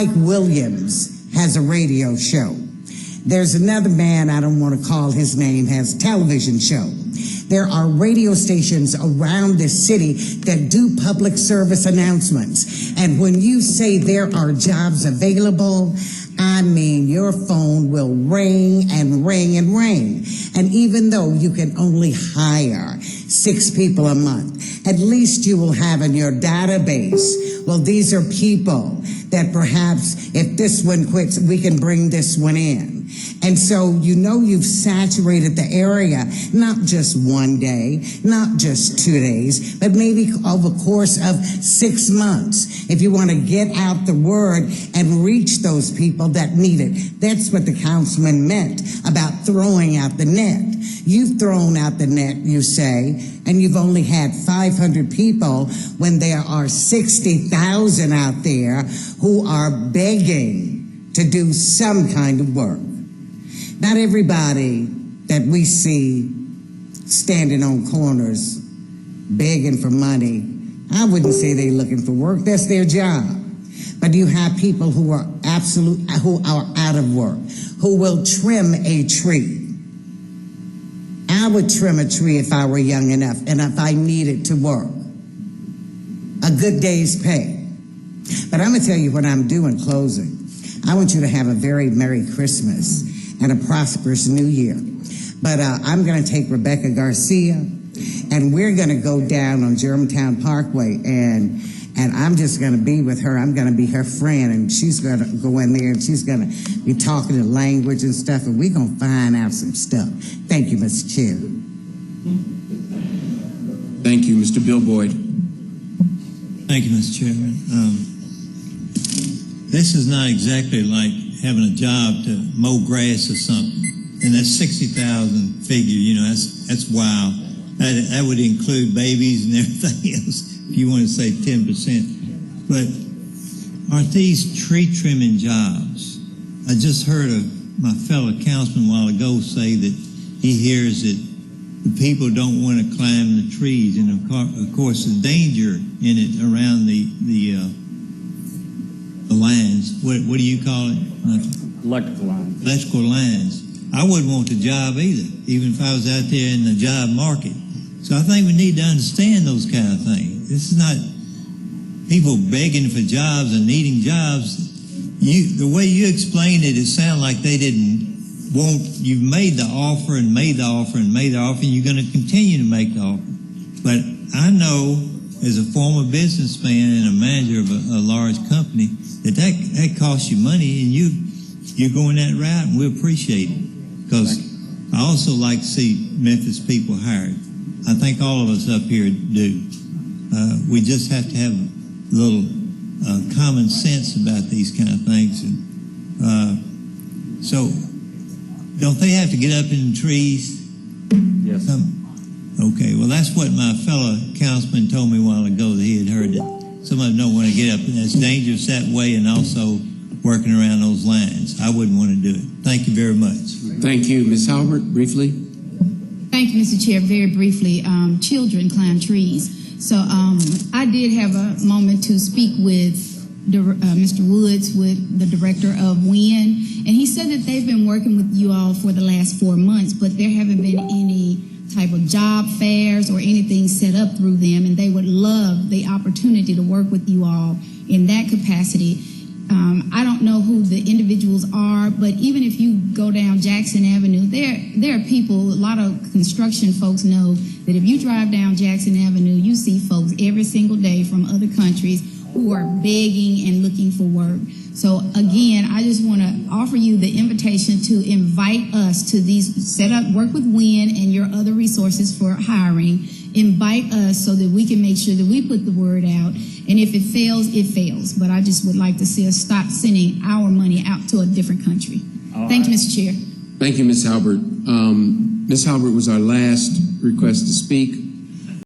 Mike Williams has a radio show. There's another man, I don't want to call his name, has a television show. There are radio stations around this city that do public service announcements. And when you say there are jobs available, I mean, your phone will ring and ring and ring. And even though you can only hire 6 people a month, at least you will have in your database, well, these are people that perhaps if this one quits, we can bring this one in. And so you know you've saturated the area, not just one day, not just 2 days, but maybe over the course of 6 months. If you want to get out the word and reach those people that need it. That's what the councilman meant about throwing out the net. You've thrown out the net, you say, and you've only had 500 people when there are 60,000 out there who are begging to do some kind of work. Not everybody that we see standing on corners begging for money, I wouldn't say they're looking for work. That's their job. But you have people who are who are out of work, who will trim a tree. I would trim a tree if I were young enough and if I needed to work. A good day's pay. But I'm going to tell you what I'm doing closing. I want you to have a very Merry Christmas and a prosperous New Year. But I'm going to take Rebecca Garcia, and we're going to go down on Germantown Parkway, and I'm just going to be with her. I'm going to be her friend, and she's going to go in there, and she's going to be talking the language and stuff, and we're going to find out some stuff. Thank you, Mr. Chair. Thank you, Mr. Bill Boyd. Thank you, Mr. Chairman. This is not exactly like having a job to mow grass or something. And that 60,000 figure, you know, that's wild. That would include babies and everything else, if you want to say 10%. But aren't these tree trimming jobs? I just heard of my fellow councilman a while ago say that he hears that the people don't want to climb the trees. And of course, the danger in it around the lines. What do you call it? Electrical lines. Electrical lines. I wouldn't want the job either, even if I was out there in the job market. So I think we need to understand those kind of things. This is not people begging for jobs and needing jobs. The way you explained it, it sounded like they didn't want. You've made the offer and made the offer and made the offer, and you're going to continue to make the offer. But I know, as a former businessman and a manager of a large company, that costs you money, and you're going that route, and we appreciate it. Because I also like to see Memphis people hired. I think all of us up here do. We just have to have a little common sense about these kind of things. And so, don't they have to get up in the trees? Yes. Okay, well, that's what my fellow councilman told me a while ago, that he had heard that some of them don't want to get up, and that's dangerous that way, and also working around those lines. I wouldn't want to do it. Thank you very much. Thank you. Ms. Halbert, briefly. Thank you, Mr. Chair. Very briefly, children climb trees. So I did have a moment to speak with Mr. Woods, with the director of WIN, and he said that they've been working with you all for the last 4 months, but there haven't been any type of job fairs or anything set up through them, and they would love the opportunity to work with you all in that capacity. I don't know who the individuals are, but even if you go down Jackson Avenue, there are people, a lot of construction folks know that if you drive down Jackson Avenue, you see folks every single day from other countries who are begging and looking for work. So again, I just want to offer you the invitation to invite us to these, work with WIN and your other resources for hiring. Invite us so that we can make sure that we put the word out. And if it fails, it fails. But I just would like to see us stop sending our money out to a different country. Thank you, Mr. Chair. Thank you, Ms. Halbert. Ms. Halbert was our last request to speak.